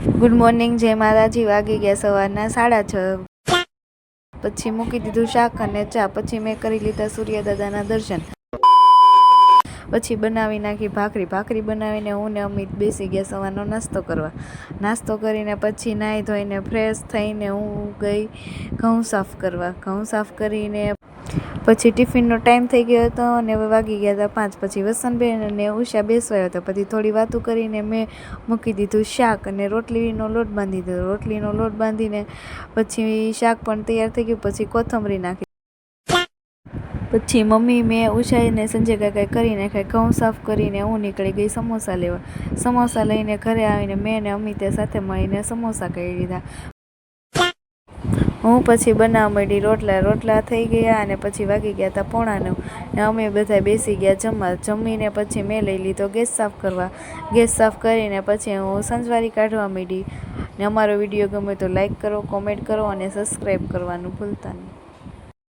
Good morning, જય માતાજી. વાગી ગયા સવારના 6:30. પછી મૂકી દીધું શાક અને ચા. પછી મેં કરી લીધા સૂર્યદાદાના દર્શન. પછી બનાવી નાખી ભાખરી બનાવીને હું ને અમિત બેસી ગયા સવારનો નાસ્તો કરવા. નાસ્તો કરીને પછી નાહી ધોઈને ફ્રેશ થઈને હું ગઈ ઘઉં સાફ કરવા. ઘઉં સાફ કરીને પછી ટિફિનનો ટાઈમ થઈ ગયો હતો અને હવે વાગી ગયા હતા 5. પછી વસંતબેન અને ઉષા બેસવાયો હતા. પછી થોડી વાતો કરીને મેં મૂકી દીધું શાક અને રોટલીનો લોટ બાંધી દીધો. રોટલીનો લોટ બાંધીને પછી શાક પણ તૈયાર થઈ ગયું. પછી કોથમરી નાખી. પછી મમ્મી, મેં, ઉષા ને સંજય કાકાએ કરી નાખ્યા. ઘઉં સાફ કરીને હું નીકળી ગઈ સમોસા લેવા. સમોસા લઈને ઘરે આવીને મેં અને અમિતે સાથે મળીને સમોસા કરી લીધા. હું પછી બનાવવા માંડી રોટલા થઈ ગયા અને પછી વાગી ગયા હતા 8:45 ને અમે બધા બેસી ગયા જમવા. જમીને પછી મેં લઈ લીધો ગેસ સાફ કરવા. ગેસ સાફ કરીને પછી હું સંજવારી કાઢવા માંડી. ને અમારો વિડીયો ગમે તો લાઈક કરો, કોમેન્ટ કરો અને સબસ્ક્રાઈબ કરવાનું ભૂલતા નહીં.